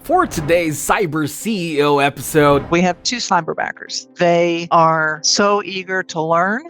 For today's Cyber CEO episode, we have two cyberbackers. They are so eager to learn,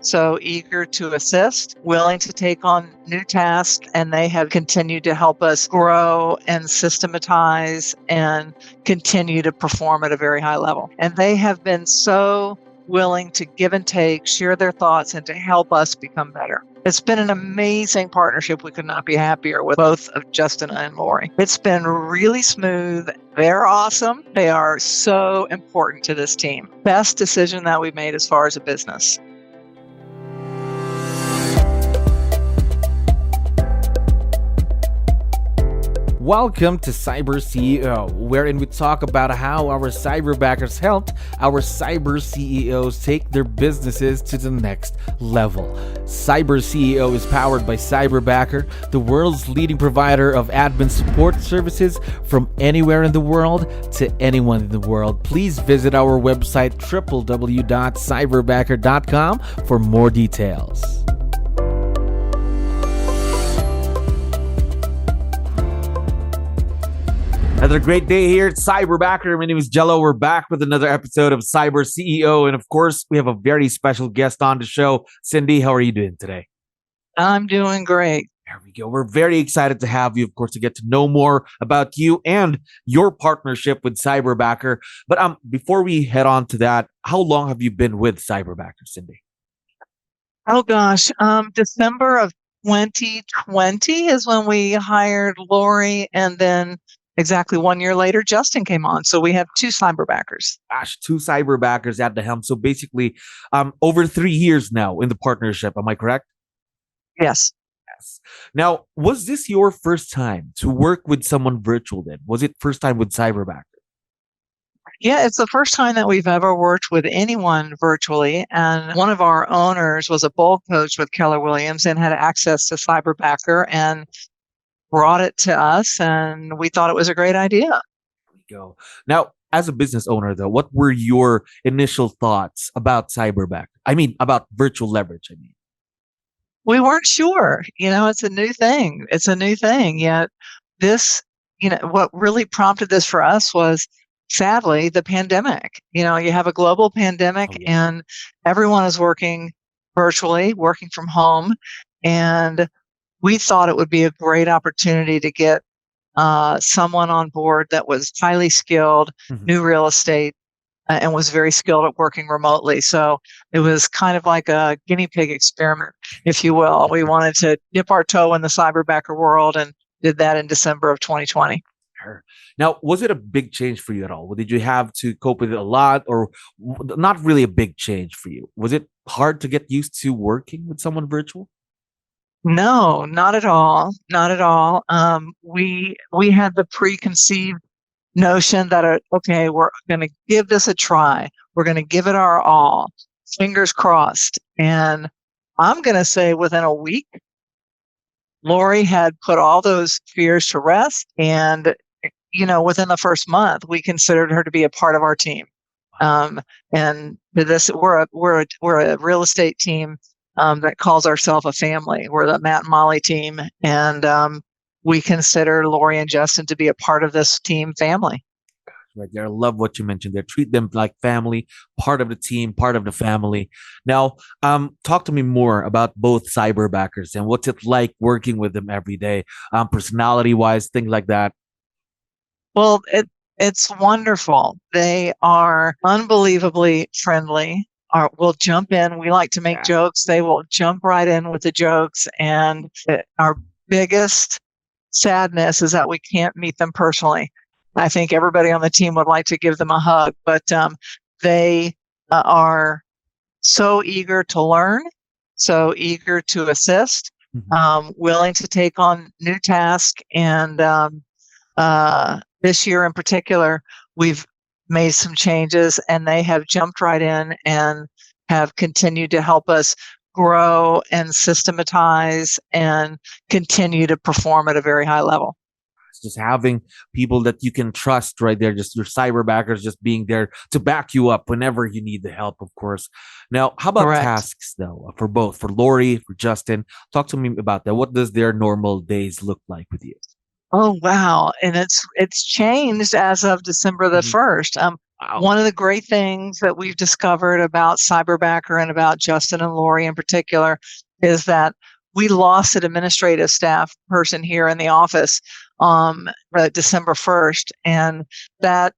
so eager to assist, willing to take on new tasks, and they have continued to help us grow and systematize and continue to perform at a very high level. And they have been so willing to give and take, share their thoughts, and to help us become better. It's been an amazing partnership. We could not be happier with both of Justin and Lori. It's been really smooth. They're awesome. They are so important to this team. Best decision that we made as far as a business. welcome to Cyber CEO, wherein we talk about how our cyberbackers helped our cyber CEOs take their businesses to the next level. Cyber CEO is powered by Cyberbacker, the world's leading provider of admin support services from anywhere in the world to anyone in the world. Please visit our website www.cyberbacker.com for more details. Another great day here at Cyberbacker. My name is 𝗙𝗲𝗶𝗶. We're back with another episode of Cyber CEO. And of course, we have a very special guest on the show. Cindy, how are you doing today? I'm doing great. There we go. We're very excited to have you, of course, to get to know more about you and your partnership with Cyberbacker. But before we head on to that, how long have you been with Cyberbacker, Cindy? Oh gosh, December of 2020 is when we hired Lori, and then exactly 1 year later, Justin came on. So we have two cyberbackers. Gosh, two cyberbackers at the helm. So basically, over 3 years now in the partnership. Am I correct? Yes. Yes. Now, was this your first time to work with someone virtual then? Was it first time with Cyberbacker? Yeah, it's the first time that we've ever worked with anyone virtually. And one of our owners was a bowl coach with Keller Williams and had access to Cyberbacker and brought it to us, and we thought it was a great idea. There we go. Now, as a business owner, though, what were your initial thoughts about Cyberbacker? I mean, about virtual leverage, We weren't sure. It's a new thing. Yet this, what really prompted this for us was, sadly, the pandemic. You have a global pandemic and everyone is working virtually, working from home. And we thought it would be a great opportunity to get someone on board that was highly skilled, knew real estate, and was very skilled at working remotely. So it was kind of like a guinea pig experiment, if you will. We wanted to dip our toe in the Cyberbacker world and did that in December of 2020. Sure. Now, was it a big change for you at all? Did you have to cope with it a lot, or not really a big change for you? Was it hard to get used to working with someone virtual? No, not at all. Not at all. We had the preconceived notion that, okay, we're going to give this a try. We're going to give it our all. Fingers crossed. And I'm going to say within a week, Lori had put all those fears to rest. And, within the first month, we considered her to be a part of our team. And we're a real estate team that calls ourselves a family. We're the Matt and Molly team, and we consider Lori and Justin to be a part of this team family. Right there, I love what you mentioned there. Treat them like family, part of the team, part of the family. Now, talk to me more about both cyberbackers and what's it like working with them every day, personality-wise, things like that. Well, it's wonderful. They are unbelievably friendly. We'll jump in. We like to make jokes. They will jump right in with the jokes. And our biggest sadness is that we can't meet them personally. I think everybody on the team would like to give them a hug, but they are so eager to learn, so eager to assist, willing to take on new tasks. And this year in particular, we've made some changes, and they have jumped right in and have continued to help us grow and systematize and continue to perform at a very high level. It's just having people that you can trust right there, just your cyberbackers just being there to back you up whenever you need the help, of course. Now, how about tasks, though, for both, for Lori, for Justin? Talk to me about that. What does their normal days look like with you? Oh, wow. And it's changed as of December the Mhm. 1st. Wow. One of the great things that we've discovered about Cyberbacker and about Justin and Lori in particular is that we lost an administrative staff person here in the office December 1st. And that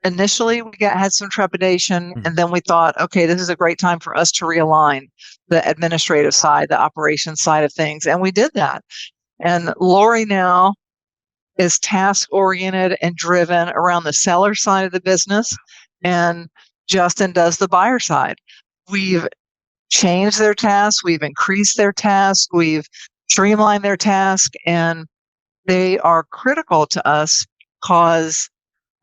initially had some trepidation, Mhm. and then we thought, okay, this is a great time for us to realign the administrative side, the operations side of things. And we did that. And Lori now is task oriented and driven around the seller side of the business, and Justin does the buyer side. We've changed their tasks, we've increased their task, we've streamlined their task, and they are critical to us because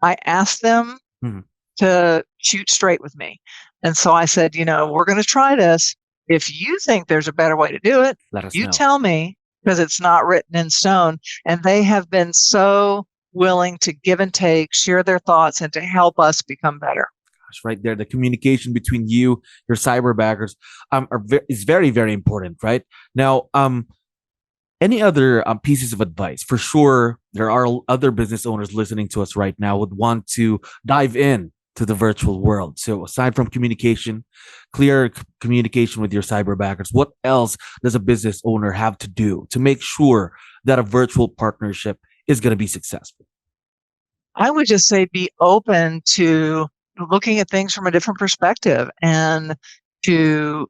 I asked them Mhm. to shoot straight with me. And so I said, we're going to try this. If you think there's a better way to do it, Let us you know. tell me, because it's not written in stone. And they have been so willing to give and take, share their thoughts, and to help us become better. Gosh, right there, the communication between you, your cyberbackers, is very, very important, right? Now, any other pieces of advice? For sure, there are other business owners listening to us right now would want to dive in to the virtual world. So aside from communication, clear communication with your cyberbackers, what else does a business owner have to do to make sure that a virtual partnership is going to be successful? I would just say be open to looking at things from a different perspective, and to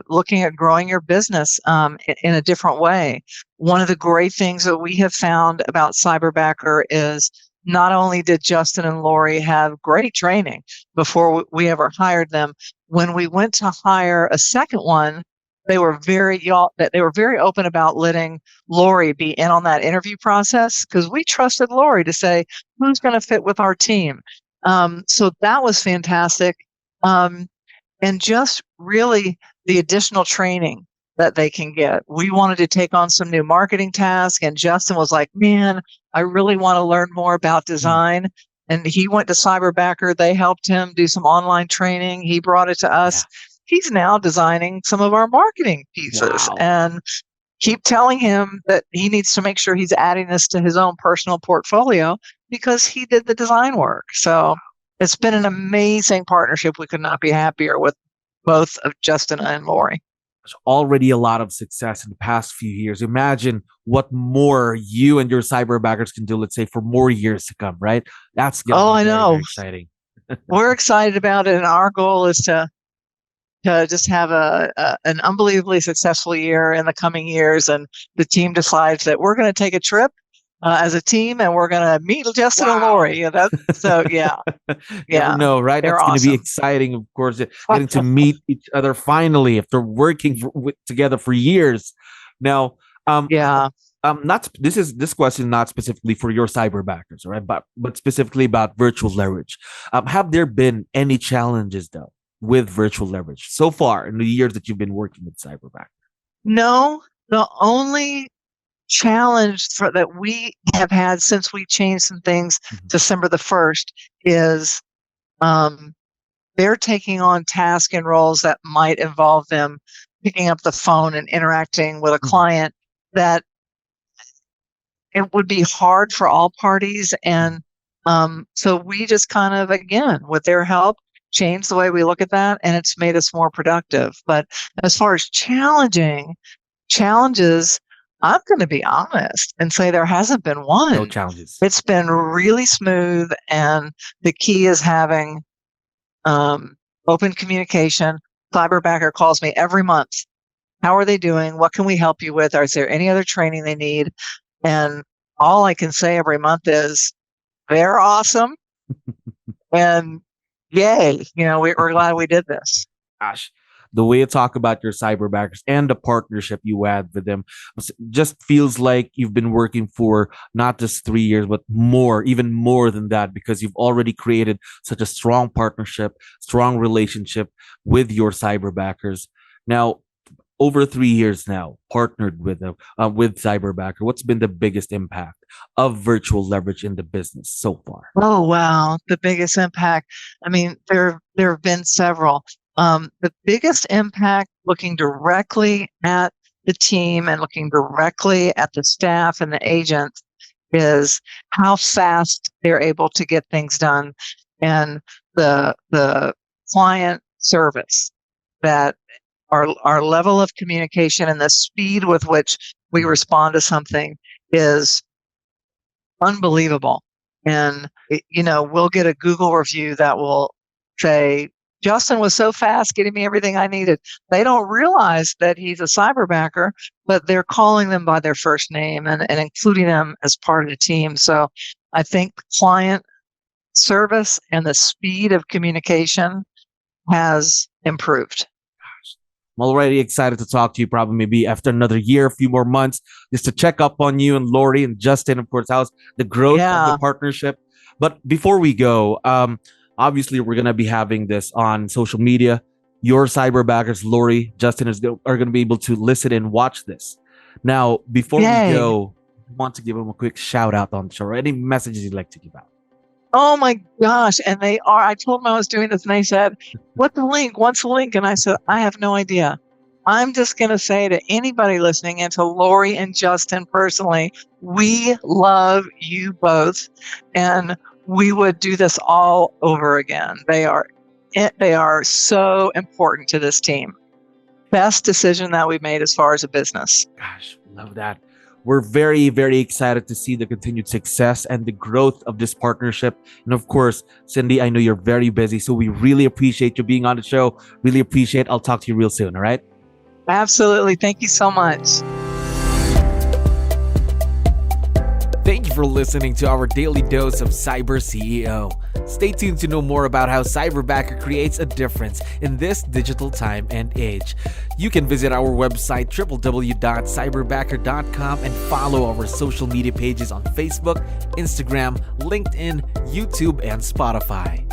looking at growing your business in a different way. One of the great things that we have found about Cyberbacker is not only did Justin and Lori have great training before we ever hired them, when we went to hire a second one, they were very open about letting Lori be in on that interview process, because we trusted Lori to say who's going to fit with our team. So that was fantastic. And just really the additional training that they can get. We wanted to take on some new marketing tasks, and Justin was like, man, I really want to learn more about Mm. design. And he went to Cyberbacker. They helped him do some online training. He brought it to Yeah. us. He's now designing some of our marketing pieces, Wow. and keep telling him that he needs to make sure he's adding this to his own personal portfolio because he did the design work. So it's been an amazing partnership. We could not be happier with both of Justin and Lori. There's already a lot of success in the past few years. Imagine what more you and your cyberbackers can do, let's say, for more years to come, right? That's going to Oh, be I very, very know. exciting. We're excited about it, and our goal is to just have an unbelievably successful year in the coming years. And the team decides that we're going to take a trip as a team, and we're going to meet Justin and Wow. Lori. So yeah, Never yeah, know, right? they're That's going to be awesome. exciting, of course, getting to meet each other finally after working together for years. Now, um, Yeah. not this question not specifically for your cyberbackers, right? But specifically about virtual leverage. Have there been any challenges though with virtual leverage so far in the years that you've been working with cyberbacker? No, the only challenge that we have had since we changed some things Mhm. December the 1st is um, they're taking on tasks and roles that might involve them picking up the phone and interacting with a Mhm. client that it would be hard for all parties. And so we just kind of, again, with their help, changed the way we look at that, and it's made us more productive. But as far as challenges, I'm going to be honest and say there hasn't been No one. challenges. It's been really smooth, and the key is having open communication. Cyberbacker calls me every month. How are they doing? What can we help you with? Is there any other training they need? And all I can say every month is they're awesome, and yay, we're glad we did this. Gosh, the way you talk about your cyberbackers and the partnership you had with them just feels like you've been working for not just 3 years, but more, even more than that, because you've already created such a strong partnership, strong relationship with your cyberbackers. Now, over 3 years now, partnered with Cyberbacker. What's been the biggest impact of virtual leverage in the business so far? Oh wow, the biggest impact. I mean, there have been several. The biggest impact, looking directly at the team and looking directly at the staff and the agents is how fast they're able to get things done, and the client service, that our level of communication and the speed with which we respond to something is unbelievable. And we'll get a Google review that will say, Justin was so fast getting me everything I needed. They don't realize that he's a cyberbacker, but they're calling them by their first name and including them as part of the team. So I think client service and the speed of communication has improved. I'm already excited to talk to you, probably maybe after another year, a few more months, just to check up on you and Lori and Justin, of course, how's the growth of the partnership. But before we go, obviously, we're going to be having this on social media. Your cyberbackers, Lori, Justin, are going to be able to listen and watch this. Now, before we go, I want to give them a quick shout out on the show, or any messages you'd like to give out. Oh my gosh. And I told them I was doing this and they said, what's the link? What's the link? And I said, I have no idea. I'm just going to say to anybody listening and to Lori and Justin personally, we love you both. And we would do this all over again. They are so important to this team. Best decision that we've made as far as a business. Gosh, love that. We're very, very excited to see the continued success and the growth of this partnership. And of course, Cindy, I know you're very busy, so we really appreciate you being on the show. Really appreciate it. I'll talk to you real soon, all right? Absolutely. Thank you so much. Thank you for listening to our daily dose of CyberCEO. Stay tuned to know more about how Cyberbacker creates a difference in this digital time and age. You can visit our website www.cyberbacker.com and follow our social media pages on Facebook, Instagram, LinkedIn, YouTube, and Spotify.